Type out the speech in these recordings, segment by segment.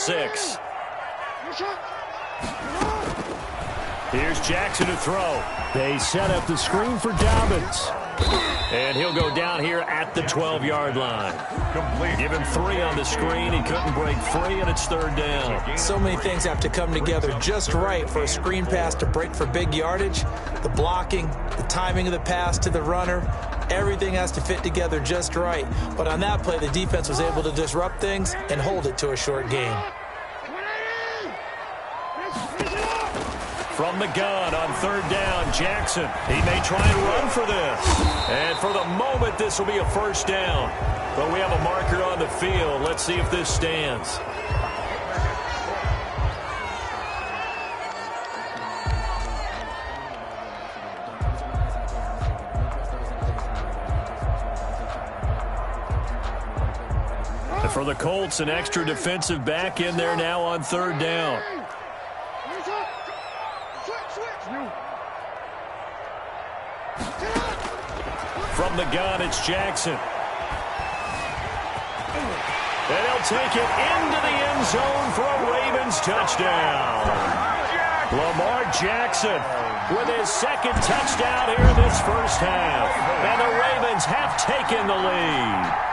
6. Here's Jackson to throw. They set up the screen for Dobbins. And he'll go down here at the 12-yard line. Complete. Give him 3 on the screen. He couldn't break free, and it's 3rd down. So many things have to come together just right for a screen pass to break for big yardage. The blocking, the timing of the pass to the runner, everything has to fit together just right. But on that play, the defense was able to disrupt things and hold it to a short gain. From the gun on 3rd down, Jackson. He may try and run for this. And for the moment, this will be a 1st down. But we have a marker on the field. Let's see if this stands. And for the Colts, an extra defensive back in there now on 3rd down. From the gun, it's Jackson. And he'll take it into the end zone for a Ravens touchdown. Lamar Jackson with his 2nd touchdown here in this 1st half. And the Ravens have taken the lead.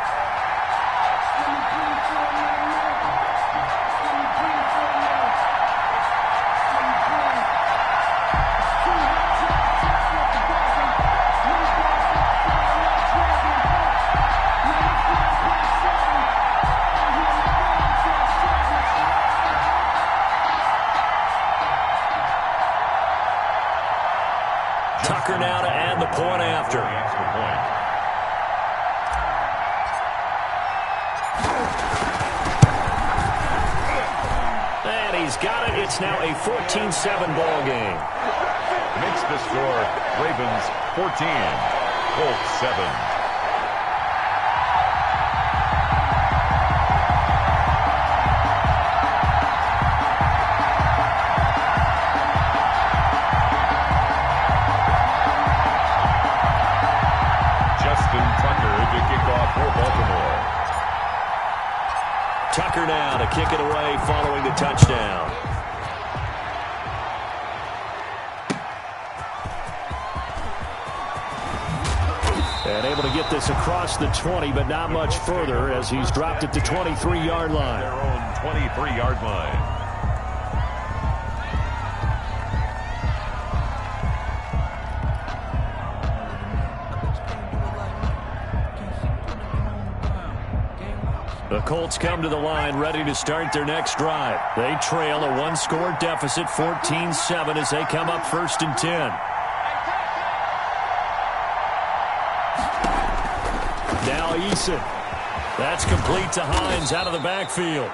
Tucker now to add the point after. And he's got it. It's now a 14-7 ball game. Makes the score Ravens 14, Colts 7. Tucker now to kick it away following the touchdown. And able to get this across the 20, but not much further as he's dropped it to 23-yard line. Their own 23-yard line. The Colts come to the line ready to start their next drive. They trail a 1-score deficit, 14-7, as they come up 1st and 10. Now Eason. That's complete to Hines out of the backfield.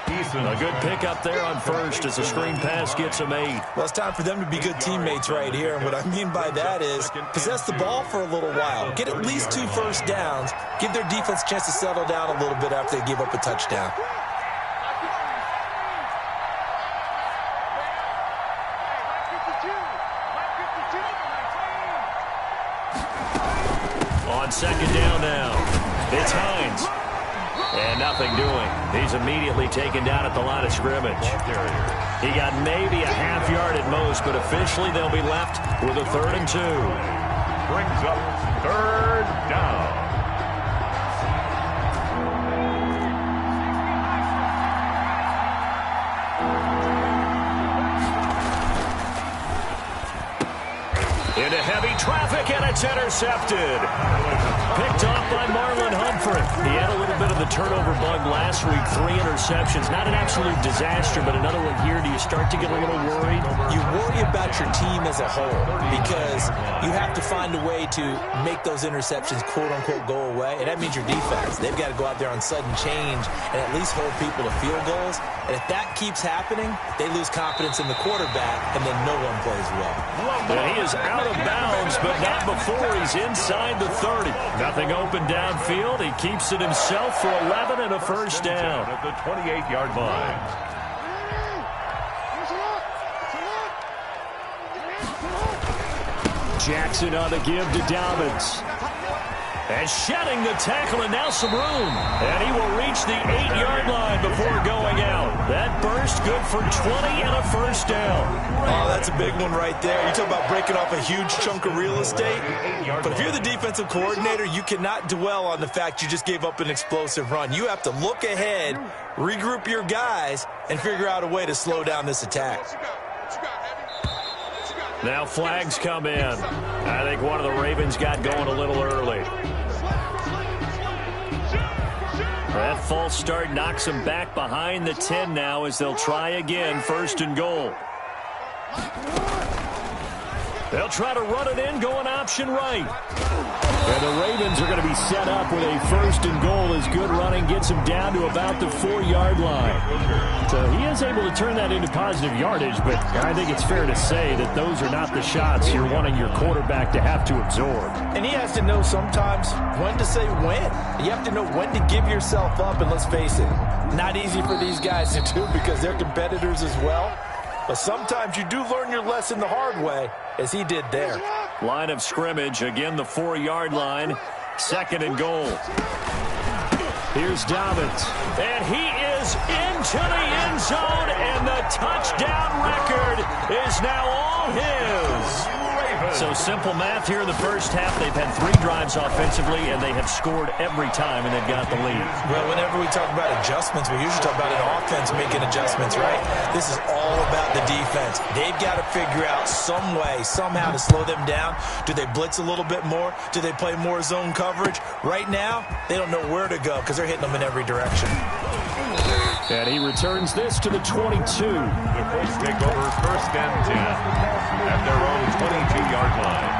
A good pickup there on 1st as the screen pass gets a 8. Well, it's time for them to be good teammates right here. And what I mean by that is possess the ball for a little while. Get at least 2 1st downs. Give their defense a chance to settle down a little bit after they give up a touchdown. On 2nd down now, it's Hines. And nothing doing. He's immediately taken down at the line of scrimmage. He got maybe a half yard at most, but officially they'll be left with a 3rd and 2. Brings up 3rd down. Into heavy traffic, and it's intercepted. Picked off by Marlon Humphrey. He had a little bit of the turnover bug last week, 3 interceptions. Not an absolute disaster, but another one here. Do you start to get a little worried? You worry about your team as a whole because you have to find a way to make those interceptions, quote-unquote, go away, and that means your defense. They've got to go out there on sudden change and at least hold people to field goals. And if that keeps happening, they lose confidence in the quarterback, and then no one plays well. And he is out of bounds, but not before he's inside the 30. Nothing open downfield. He keeps it himself for 11 and a 1st down. At the 28-yard line. Jackson on the give to Dobbins. And shedding the tackle, and now some room. And he will reach the 8-yard line before going out. That burst good for 20 and a first down. Oh, that's a big one right there. You talk about breaking off a huge chunk of real estate. But if you're the defensive coordinator, you cannot dwell on the fact you just gave up an explosive run. You have to look ahead, regroup your guys, and figure out a way to slow down this attack. Now flags come in. I think one of the Ravens got going a little early. That false start knocks them back behind the 10 now as they'll try again, 1st and goal. They'll try to run it in, going option right. And the Ravens are going to be set up with a 1st and goal as good running gets him down to about the 4-yard line. So he is able to turn that into positive yardage, but I think it's fair to say that those are not the shots you're wanting your quarterback to have to absorb. And he has to know sometimes when to say when. You have to know when to give yourself up, and let's face it, not easy for these guys to do because they're competitors as well. But sometimes you do learn your lesson the hard way, as he did there. Line of scrimmage, again the 4-yard line, 2nd and goal. Here's Dobbins, and he is into the end zone, and the touchdown record is now all his. So simple math here in the first half. They've had 3 drives offensively, and they have scored every time, and they've got the lead. Well, whenever we talk about adjustments, we usually talk about an offense making adjustments, right? This is all about the defense. They've got to figure out some way, somehow to slow them down. Do they blitz a little bit more? Do they play more zone coverage? Right now, they don't know where to go because they're hitting them in every direction. And he returns this to the 22. The Colts take over 1st and 10 at their own 22-yard line.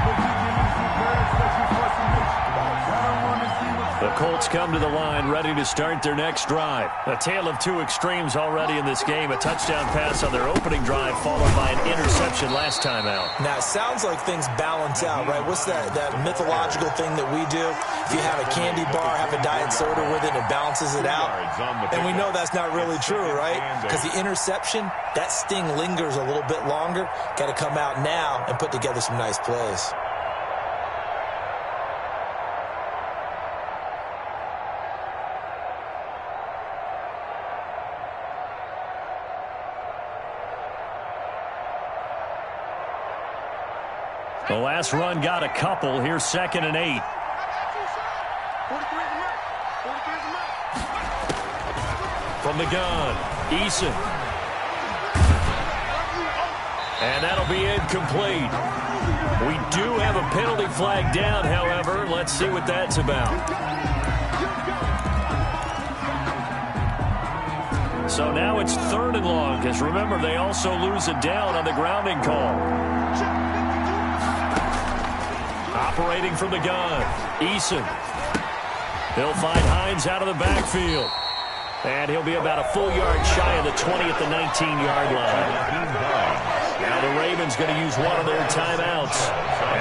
The Colts come to the line ready to start their next drive. A tale of 2 extremes already in this game. A touchdown pass on their opening drive followed by an interception last time out. Now, it sounds like things balance out, right? What's that mythological thing that we do? If you have a candy bar, have a diet soda with it, it balances it out. And we know that's not really true, right? Because the interception, that sting lingers a little bit longer. Got to come out now and put together some nice plays. The last run got a couple. Here's 2nd and 8. From the gun, Eason. And that'll be incomplete. We do have a penalty flag down, however. Let's see what that's about. So now it's 3rd and long, because remember, they also lose a down on the grounding call. Operating from the gun, Eason. He'll find Hines out of the backfield. And he'll be about a full yard shy of the 20 at the 19-yard line. Now the Ravens going to use one of their timeouts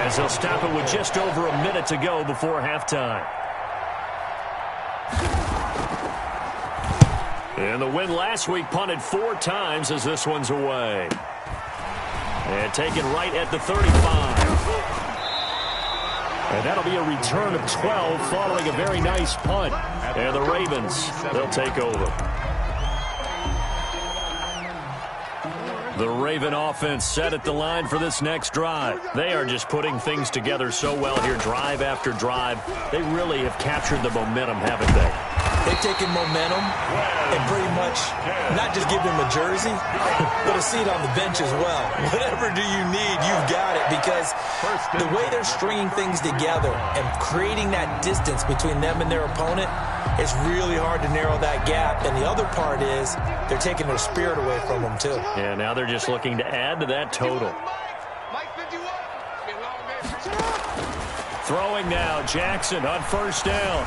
as they'll stop it with just over a minute to go before halftime. And the win last week punted 4 times as this one's away. And taken right at the 35. And that'll be a return of 12 following a very nice punt. And the Ravens, they'll take over. The Raven offense set at the line for this next drive. They are just putting things together so well here, drive after drive. They really have captured the momentum, haven't they? They've taken momentum and pretty much not just give them a jersey, but a seat on the bench as well. Whatever do you need, you've got it, because the way they're stringing things together and creating that distance between them and their opponent, it's really hard to narrow that gap. And the other part is they're taking their spirit away from them, too. Yeah, now they're just looking to add to that total. Throwing now, Jackson on 1st down.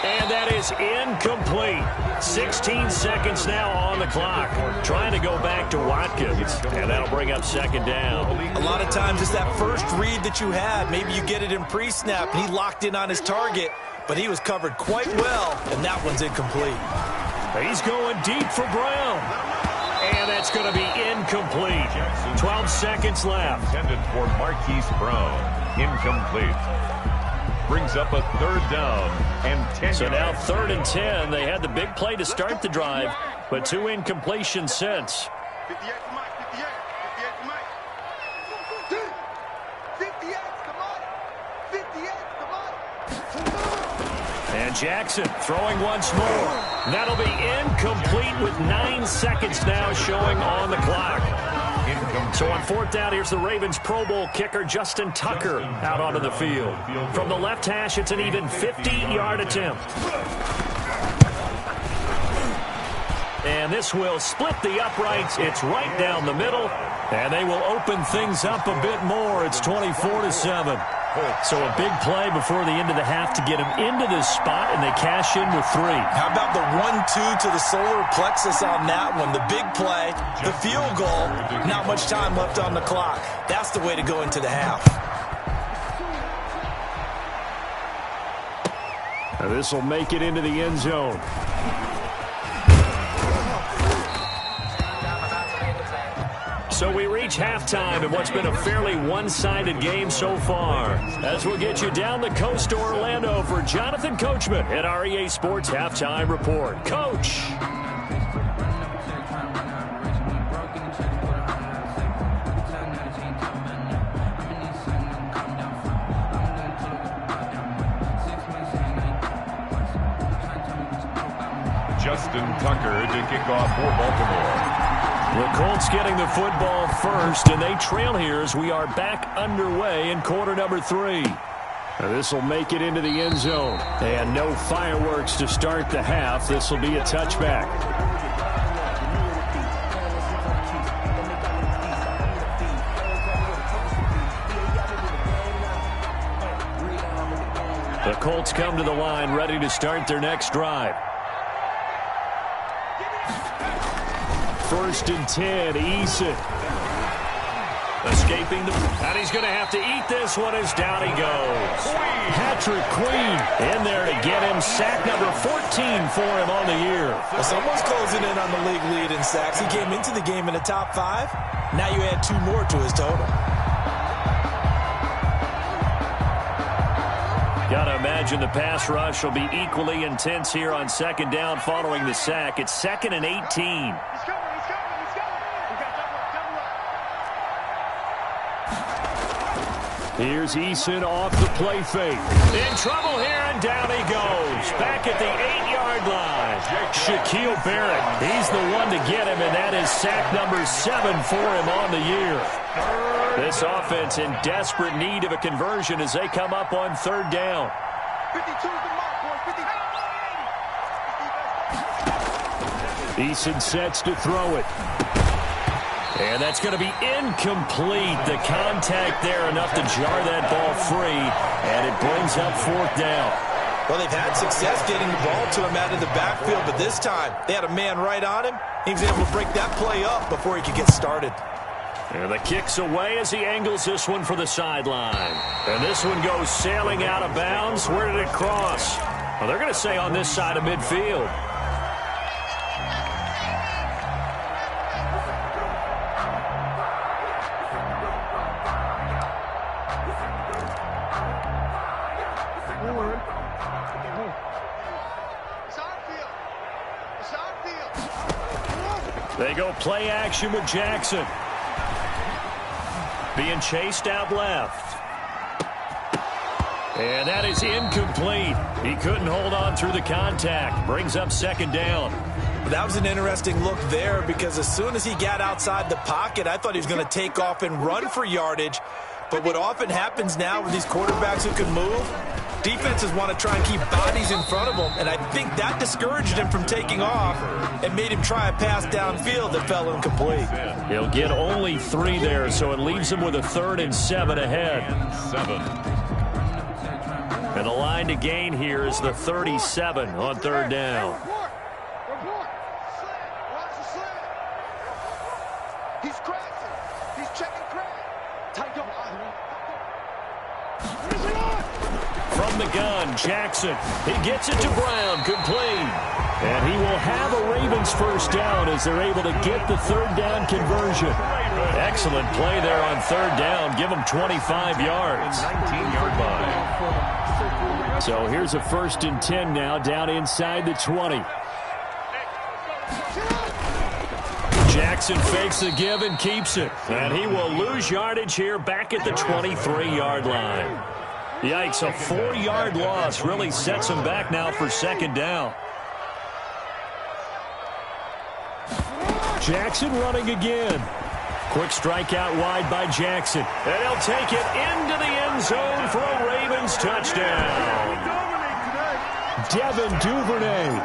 And that is incomplete. 16 seconds now on the clock. Trying to go back to Watkins. And that'll bring up 2nd down. A lot of times it's that first read that you have. Maybe you get it in pre-snap, and he locked in on his target. But he was covered quite well, and that one's incomplete. He's going deep for Brown. And that's going to be incomplete. 12 seconds left. Intended for Marquise Brown. Incomplete. Brings up a 3rd down and 10 So now yards. 3rd and 10. They had the big play to start the drive, but 2 incompletions since. 58 to Mike, 58 to Mike. 58 to Mike. 58 to Mike. And Jackson throwing once more. That'll be incomplete with 9 seconds now showing on the clock. So on 4th down, here's the Ravens Pro Bowl kicker Justin Tucker out onto the field. From the left hash, it's an even 50-yard attempt. And this will split the uprights. It's right down the middle. And they will open things up a bit more. It's 24-7. So a big play before the end of the half to get him into this spot, and they cash in with 3. How about the 1-2 to the solar plexus on that one? The big play, the field goal, not much time left on the clock. That's the way to go into the half. Now this will make it into the end zone. So we reach halftime in what's been a fairly one-sided game so far. As we'll get you down the coast to Orlando for Jonathan Coachman at our EA Sports Halftime Report. Coach. Justin Tucker to kick off for Baltimore. The Colts getting the football first, and they trail here as we are back underway in quarter number 3. This will make it into the end zone. And no fireworks to start the half. This will be a touchback. The Colts come to the line ready to start their next drive. 1st and 10, Eason. Escaping and he's going to have to eat this one as down he goes. Patrick Queen in there to get him. Sack number 14 for him on the year. Well, someone's closing in on the league lead in sacks. He came into the game in the top 5. Now you add 2 more to his total. Got to imagine the pass rush will be equally intense here on 2nd down following the sack. It's 2nd and 18. Here's Eason off the play fake. In trouble here, and down he goes. Back at the 8-yard line. Shaquille Barrett, he's the one to get him, and that is sack number 7 for him on the year. This offense in desperate need of a conversion as they come up on 3rd down. 52 is the mark, boys. Eason sets to throw it. And that's going to be incomplete. The contact there enough to jar that ball free, and it brings up 4th down. Well, they've had success getting the ball to him out of the backfield, but this time they had a man right on him. He was able to break that play up before he could get started. And the kick's away as he angles this one for the sideline. And this one goes sailing out of bounds. Where did it cross? Well, they're going to say on this side of midfield. They go play action with Jackson. Being chased out left. And that is incomplete. He couldn't hold on through the contact. Brings up 2nd down. That was an interesting look there because as soon as he got outside the pocket, I thought he was going to take off and run for yardage. But what often happens now with these quarterbacks who can move, defenses want to try and keep bodies in front of them, and I think that discouraged him from taking off and made him try a pass downfield that fell incomplete. He'll get only 3 there, so it leaves him with a 3rd and 7 ahead. 7. And the line to gain here is the 37 on 3rd down. Report. Watch the slant. He's crashing. He's checking crack. Tight up. From the gun, Jackson. He gets it to Brown, complete. And he will have a Ravens 1st down as they're able to get the 3rd down conversion. Excellent play there on 3rd down. Give them 25 yards. 19-yard line. So here's a 1st and 10 now, down inside the 20. Jackson fakes the give and keeps it. And he will lose yardage here back at the 23-yard line. Yikes, a 4-yard loss really sets him back now for 2nd down. Jackson running again. Quick strike out wide by Jackson. And he'll take it into the end zone for a Ravens touchdown. Devin Duvernay,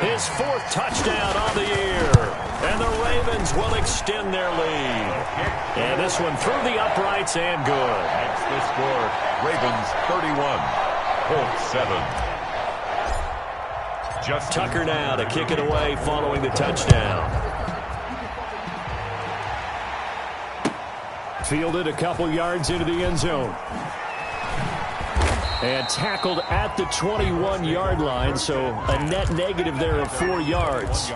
his 4th touchdown on the year. And the Ravens will extend their lead. And this one through the uprights and good. That's the score. Ravens 31, Colts 7. Tucker now to kick it away following the touchdown. Fielded a couple yards into the end zone. And tackled at the 21-yard line, so a net negative there of 4 yards.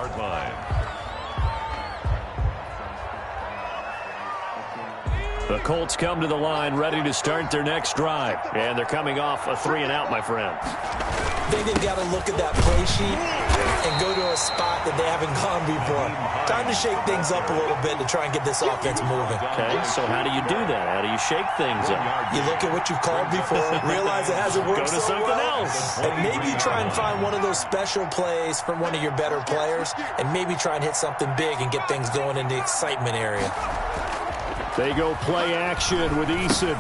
The Colts come to the line ready to start their next drive. And they're coming off a 3-and-out, my friend. I think they've got to look at that play sheet and go to a spot that they haven't gone before. Time to shake things up a little bit to try and get this offense moving. Okay, so how do you do that? How do you shake things up? You look at what you've called before, realize it hasn't worked Go to so something well, else. and maybe you try and find one of those special plays from one of your better players, and maybe try and hit something big and get things going in the excitement area. They go play action with Eason.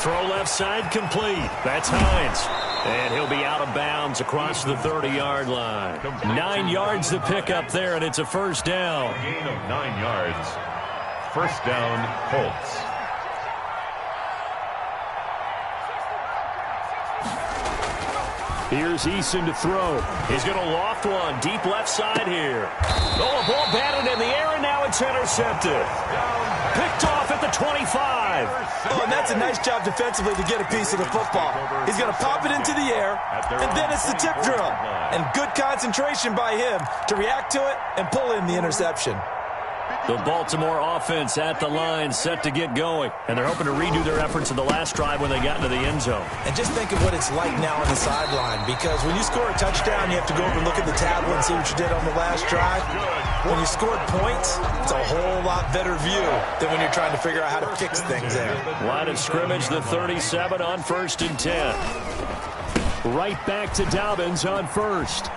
Throw left side complete. That's Hines. And he'll be out of bounds across the 30-yard line. 9 yards to pick up there, and it's a 1st down. A gain of 9 yards. 1st down, Colts. Here's Eason to throw. He's going to loft one deep left side here. Oh, a ball batted in the air, and now it's intercepted. Picked off at the 25. Oh, and that's a nice job defensively to get a piece of the football. He's going to pop it into the air, and then it's the tip drill. And good concentration by him to react to it and pull in the interception. The Baltimore offense at the line, set to get going. And they're hoping to redo their efforts in the last drive when they got into the end zone. And just think of what it's like now on the sideline, because when you score a touchdown, you have to go over and look at the tablet and see what you did on the last drive. When you scored points, it's a whole lot better view than when you're trying to figure out how to fix things there. Line of scrimmage, the 37 on 1st and 10. Right back to Dobbins on 1st.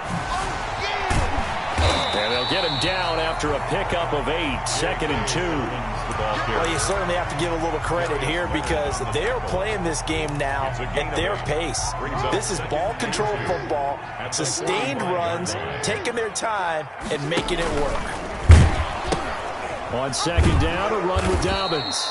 And they'll get him down after a pickup of 8, 2nd and 2. Well, you certainly have to give a little credit here because they're playing this game now at their pace. This is ball control football, sustained runs, taking their time, and making it work. On 2nd down, a run with Dobbins.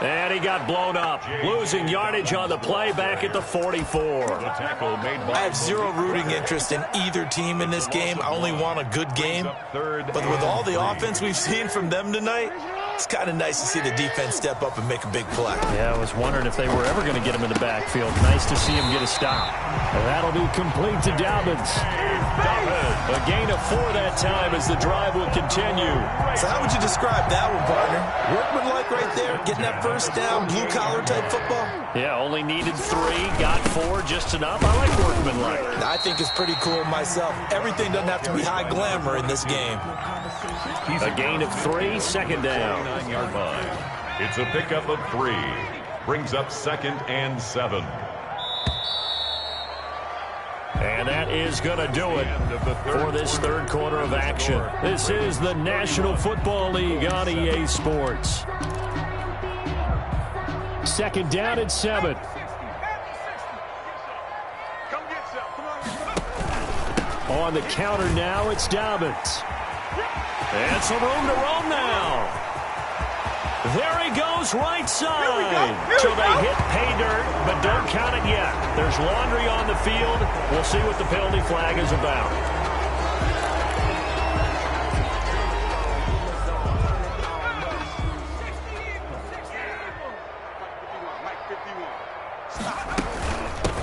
And he got blown up, losing yardage on the play back at the 44. I have zero rooting interest in either team in this game. I only want a good game. But with all the offense we've seen from them tonight, it's kind of nice to see the defense step up and make a big play. Yeah, I was wondering if they were ever going to get him in the backfield. Nice to see him get a stop. And that'll be complete to Dobbins. A gain of 4 that time as the drive will continue. So how would you describe that one, partner? Workmanlike right there, getting that 1st down, blue-collar type football? Yeah, only needed 3, got 4, just enough. I like workmanlike. I think it's pretty cool myself. Everything doesn't have to be high glamour in this game. A gain of 3, 2nd down. 9-yard line. It's a pickup of 3. Brings up 2nd and 7. And that is going to do it for this 3rd quarter of action. This is the National Football League on EA Sports. 2nd down and 7. On the counter now, it's Dobbins. And some room to roam now. There he goes, right side. So they hit pay dirt, but don't count it yet. There's laundry on the field. We'll see what the penalty flag is about.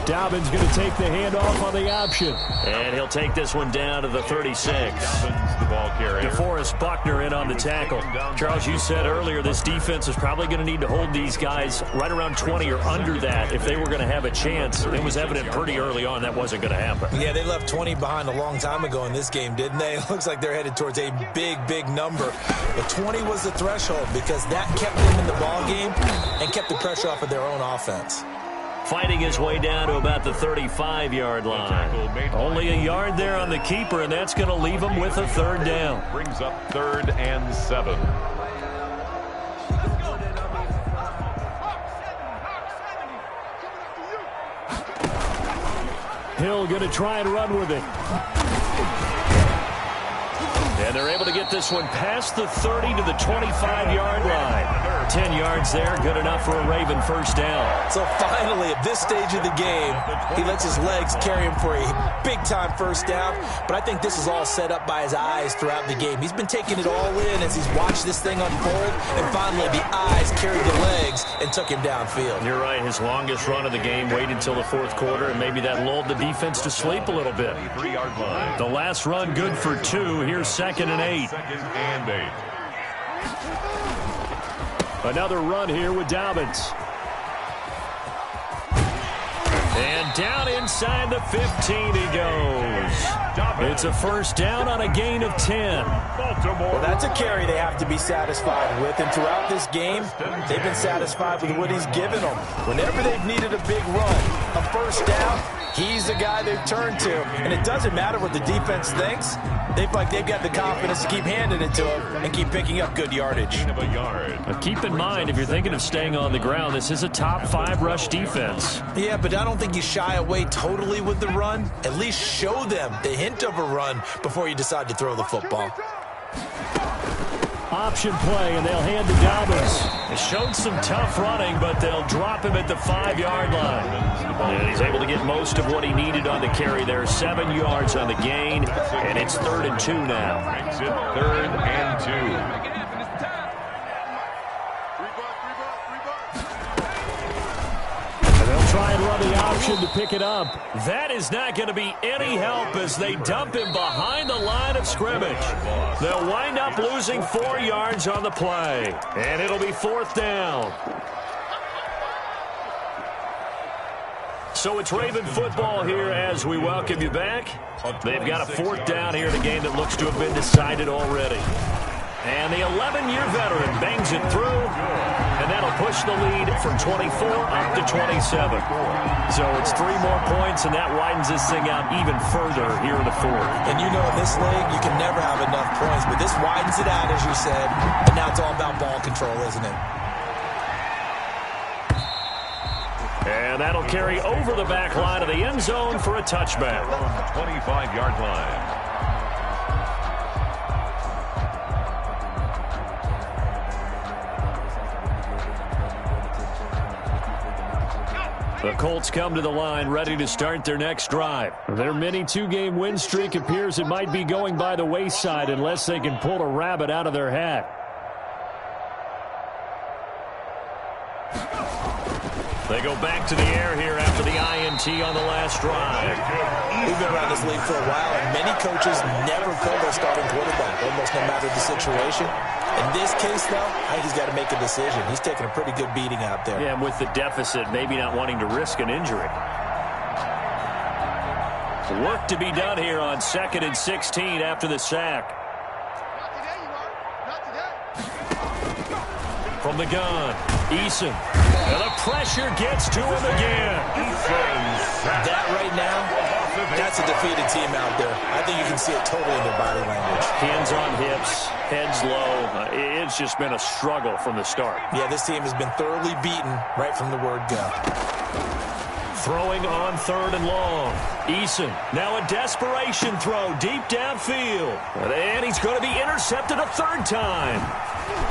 Dobbins going to take the handoff on the option. And he'll take this one down to the 36. ball carrier. DeForest Buckner in on the tackle. Charles, you said earlier this defense is probably going to need to hold these guys right around 20 or under that if they were going to have a chance. It was evident pretty early on that wasn't going to happen. Yeah, they left 20 behind a long time ago in this game, didn't they? It looks like they're headed towards a big number. But 20 was the threshold because that kept them in the ball game and kept the pressure off of their own offense. Fighting his way down to about the 35-yard line. Only a yard there on the keeper, and that's going to leave him with a third down. Brings up 3rd and 7. Hill going to try and run with it. And they're able to get this one past the 30 to the 25-yard line. 10 yards there, good enough for a Raven first down. So finally, at this stage of the game, he lets his legs carry him for a big-time first down. But I think this is all set up by his eyes throughout the game. He's been taking it all in as he's watched this thing unfold. And finally, the eyes carried the legs and took him downfield. You're right. His longest run of the game waited until the fourth quarter, and maybe that lulled the defense to sleep a little bit. 3-yard line. The last run good for 2. Here's 2nd and 8. 2nd and 8. Another run here with Dobbins. And down inside the 15 he goes. It's a first down on a gain of 10. Well, that's a carry they have to be satisfied with. And throughout this game, they've been satisfied with what he's given them. Whenever they've needed a big run, a first down, he's the guy they've turned to. And it doesn't matter what the defense thinks. They've got the confidence to keep handing it to him and keep picking up good yardage. Now keep in mind, if you're thinking of staying on the ground, this is a top 5 rush defense. Yeah, but I don't think you shy away totally with the run. At least show them the hint of a run before you decide to throw the football. Option play, and they'll hand to Dobbins. He showed some tough running, but they'll drop him at the 5-yard line. And he's able to get most of what he needed on the carry there. 7 yards on the gain, and it's 3rd and 2 now. Makes it 3rd and 2. Try and run the option to pick it up. That is not going to be any help as they dump him behind the line of scrimmage. They'll wind up losing 4 yards on the play, and it'll be 4th down. So it's Raven football here as we welcome you back. They've got a 4th down here in a game that looks to have been decided already. And the 11-year veteran bangs it through, and that'll push the lead from 24 up to 27. So it's 3 more points, and that widens this thing out even further here in the 4th. And you know in this league, you can never have enough points, but this widens it out, as you said, and now it's all about ball control, isn't it? And that'll carry over the back line of the end zone for a touchback. 25-yard line. The Colts come to the line ready to start their next drive. Their mini 2-game win streak appears it might be going by the wayside unless they can pull a rabbit out of their hat. They go back to the air here after the INT on the last drive. We've been around this league for a while, and many coaches never pull their starting quarterback, almost no matter the situation. In this case, though, I think he's got to make a decision. He's taking a pretty good beating out there. Yeah, and with the deficit, maybe not wanting to risk an injury. Work to be done here on 2nd and 16 after the sack. From the gun, Eason. And the pressure gets to him again. That right now, that's a defeated team out there. I think you can see it totally in their body language. Hands on hips, heads low. It's just been a struggle from the start. Yeah, this team has been thoroughly beaten right from the word go. Throwing on 3rd and long. Eason, now a desperation throw deep downfield. And he's going to be intercepted a 3rd time.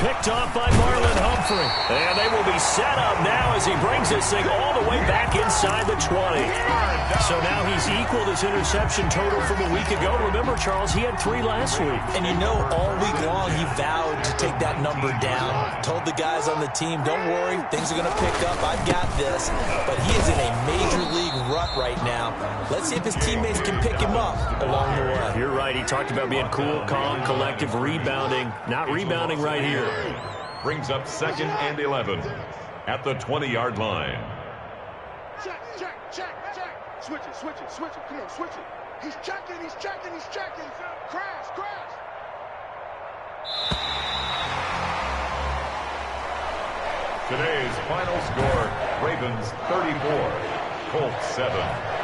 Picked off by Marlon Humphrey. And they will be set up now as he brings this thing all the way back inside the 20. So now he's equaled his interception total from a week ago. Remember, Charles, he had 3 last week. And you know all week long you've vowed to take that number down. Told the guys on the team, don't worry, things are going to pick up. I've got this. But he is in a major league rut right now. Let's see if his teammates can pick him up along the way. You're right. He talked about being cool, calm, collective, rebounding. Not rebounding right here. Brings up 2nd and 11 at the 20-yard line. Check. Switch it. Come on, switch it. He's checking. Crash. Today's final score, Ravens 34, Colts 7.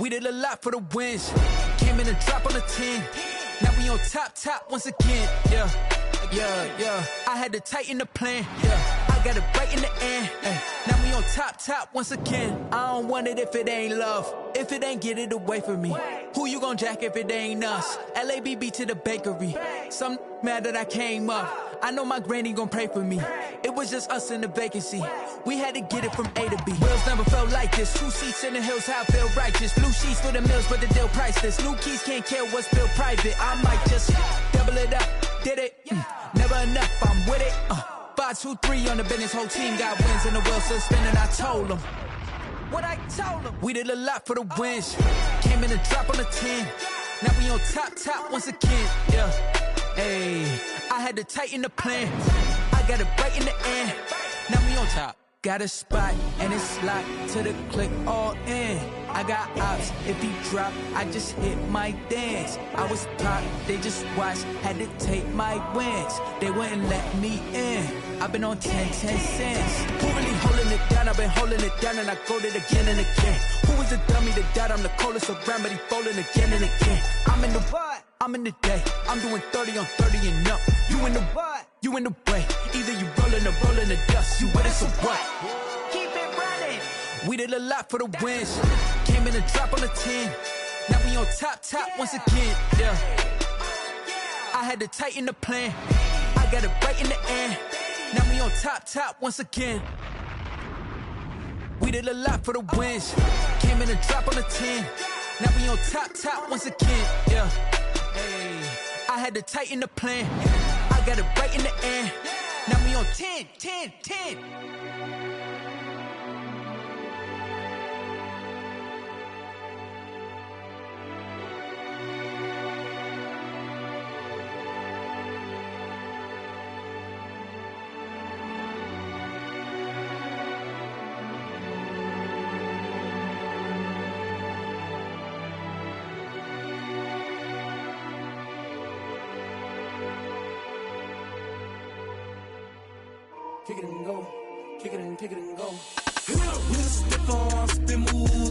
We did a lot for the wins. Came in and drop on the 10. Now we on top once again. Yeah. I had to tighten the plan. Yeah. I got it right in the end. Now we on top once again. I don't want it if it ain't love. If it ain't, get it away from me. Who you gon' jack if it ain't us? LABB to the bakery. Some mad that I came up. I know my granny gon' pray for me. It was just us in the vacancy. We had to get it from A to B. Wheels never felt like this. 2 seats in the hills, how I feel righteous. Blue sheets for the mills, but the deal priceless. New keys can't care what's built private. I might just double it up. Did it? Never enough, I'm with it. 5, 2, 3 on the business. Whole team got wins and the wheels still spinning. I told them what I told them. We did a lot for the wins. Came in and drop on the 10. Now we on top once again. Yeah. Hey, I had to tighten the plan. I got it right in the end. Now we on top. Got a spot and it's locked to the click all in. I got ops, if he drop, I just hit my dance. I was top, they just watched, had to take my wins. They wouldn't let me in. I've been on 10 cents. Who really holding it down? I've been holding it down and I go it again and again. Who was the dummy that died? I'm the coldest around, but he folding again and again. I'm in the what? I'm in the day. I'm doing 30 on 30 and up. You in the what? You in the way. Either you rolling or rolling the dust. You with it, so what? Keep it running. We did a lot for the wins. Came in and drop on the 10. Now we on top once again. Yeah. I I had to tighten the plan. I got it right in the end. Now we on top once again. We did a lot for the wins. Came in and drop on the 10. Now we on top once again. Yeah. Hey. I had to tighten the plan. I got it right in the end. Now we on 10. Kick it and go. Kick it and go. With a stiff arm, spin move.